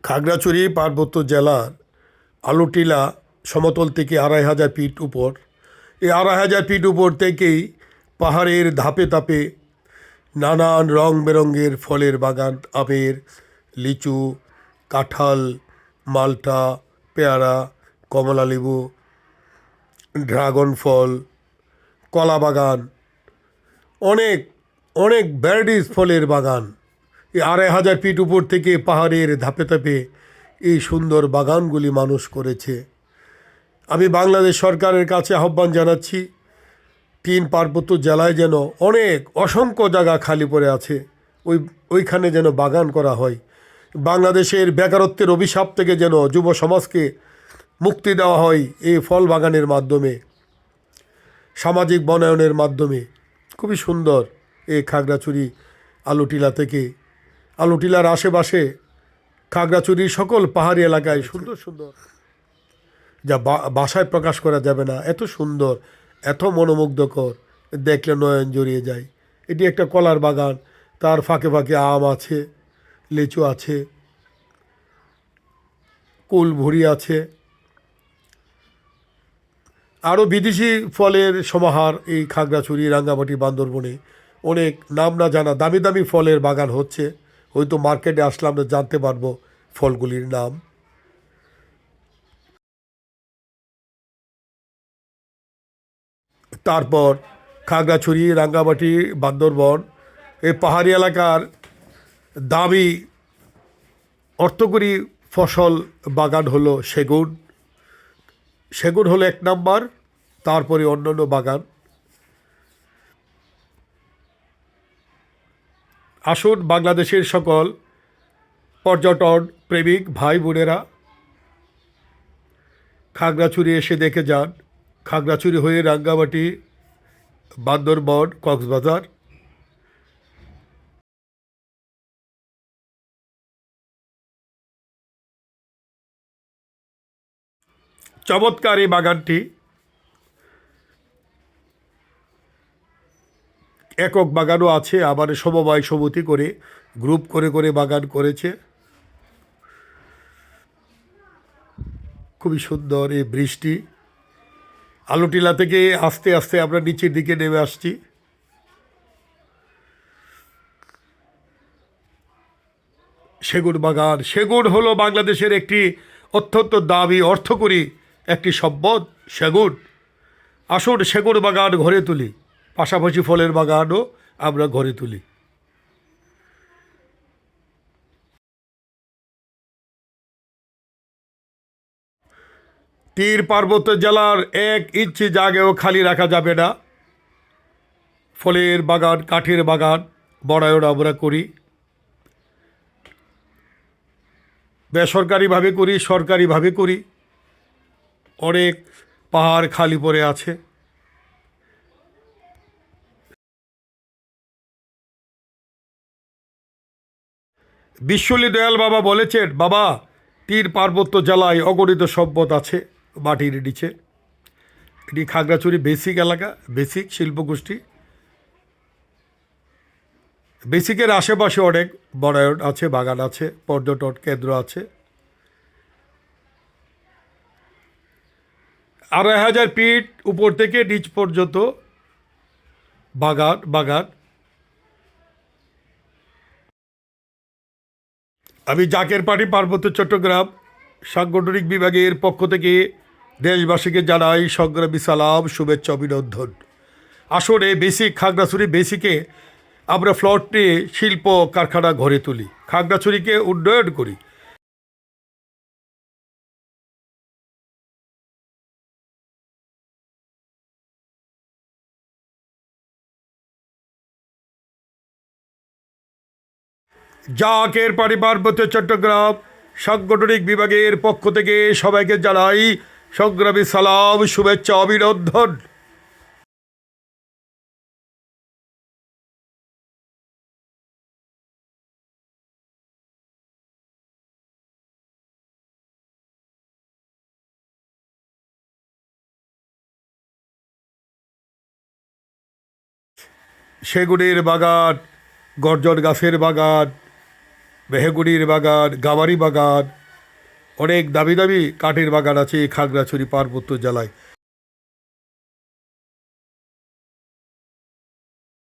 খাগড়াছড়ি পার্বত্য জেলার আলুটিলা সমতল থেকে ২,৫০০ ফিট উপর। এই ২,৫০০ ফিট উপর থেকেই পাহাড়ের ধাপে ধাপে নানান রং বেরঙের ফলের বাগান, আমের, লিচু, কাঁঠাল, মালটা, পেয়ারা, কমলালেবু, ড্রাগন ফল, কলা বাগান, অনেক অনেক ভ্যারাইটিস ফলের বাগান। এই ২,৫০০ ফিট উপর থেকে পাহাড়ের ধাপে ধাপে এই সুন্দর বাগানগুলি মানুষ করেছে। আমি বাংলাদেশ সরকারের কাছে আহ্বান জানাচ্ছি, 3 পার্বত্য জেলায় যেন অনেক অসংখ্য জায়গা খালি পড়ে আছে, ওইখানে যেন বাগান করা হয়। বাংলাদেশের বেকারত্বের অভিশাপ থেকে যেন যুব সমাজকে মুক্তি দেওয়া হয় এই ফল বাগানের মাধ্যমে, সামাজিক বনায়নের মাধ্যমে। খুবই সুন্দর এই খাগড়াছড়ি আলুটিলা থেকে। আলুটিলার আশেপাশে খাগড়াছড়ির সকল পাহাড়ি এলাকায় সুন্দর সুন্দর, যা ভাষায় প্রকাশ করা যাবে না, এত সুন্দর, এত মনোমুগ্ধকর, দেখলে নয়ন জড়িয়ে যায়। এটি একটা কলার বাগান, তার ফাঁকে ফাঁকে আম আছে, লিচু আছে, কুল ভুড়ি আছে, আরও বিদেশি ফলের সমাহার। এই খাগড়াছড়ি, রাঙ্গামাটি, বান্দরবনে অনেক নাম না জানা দামি দামি ফলের বাগান হচ্ছে। হয়তো মার্কেটে আসলে আমরা জানতে পারবো ফলগুলির নাম। তারপর খাগড়াছড়ি, রাঙ্গামাটি, বান্দরবন এই পাহাড়ি এলাকার দামি অর্থকরী ফসল বাগান হলো সেগুন। সেগুন হলো 1 নম্বর, তারপরে অন্যান্য বাগান। আসুন বাংলাদেশের সকল পর্যটন প্রেমিক ভাই বোনেরা খাগড়াছড়ি এসে দেখে যান। খাগড়াছড়ি হয়ে রাঙ্গামাটি, বান্দরবন, কক্সবাজার, চমৎকার এই বাগানটি। একক বাগানও আছে, আবার সমবায় সমিতি করে, গ্রুপ করে করে বাগান করেছে। খুবই সুন্দর এই বৃষ্টি। আলুটিলা থেকে আস্তে আস্তে আমরা নিচের দিকে নেমে আসছি। সেগুন বাগান। সেগুন হলো বাংলাদেশের একটি অত্যন্ত দামি অর্থকরী একটি সম্পদ, সেগুন। আসুন সেগুন বাগান ঘরে তুলি, পাশাপাশি ফলের বাগানও আমরা ঘরে তুলি। পার্বত্য জেলার 1 ইঞ্চি জায়গাও খালি রাখা যাবে না। ফলের বাগান, কাঠের বাগান বড়ায়ন আমরা করি, বেসরকারিভাবে করি, সরকারিভাবে করি। অনেক পাহাড় খালি পড়ে আছে। বিশ্বলী দয়াল বাবা বলেছেন, বাবা, 3 পার্বত্য জেলায় অগণিত সম্পদ আছে মাটির নিচে। এটি খাগড়াছড়ি বেসিক এলাকা, বেসিক শিল্পগোষ্ঠী। বেসিকের আশেপাশে অনেক বনায়ন আছে, বাগান আছে, পর্যটন কেন্দ্র আছে। ২,৫০০ ফিট উপর থেকে নিচ পর্যন্ত বাগান বাগান। আমি জাকের পার্টি পার্বত্য চট্টগ্রাম সাংগঠনিক বিভাগের পক্ষ থেকে দেশবাসীকে জানাই সংগ্রামী সালাম, শুভেচ্ছা, অভিনন্দন। আসলে বেসিক খাগড়াছড়ি বেসিকে আমরা ফ্লট নিয়ে শিল্প কারখানা গড়ে তুলি, খাগড়াছড়িকে উন্নয়ন করি। জাকের পার্টি পার্বত্য চট্টগ্রাম সাংগঠনিক বিভাগের পক্ষ থেকে সবাইকে জানাই সংগ্রামী সালাম, শুভেচ্ছা, অভিনন্দন। সেগুনের বাগান, গর্জন গাছের বাগান, মেহেগুড়ির বাগান, গামারি বাগান, অনেক দামি দামি কাঠের বাগান আছে এই খাগড়াছড়ি পার্বত্য জেলায়।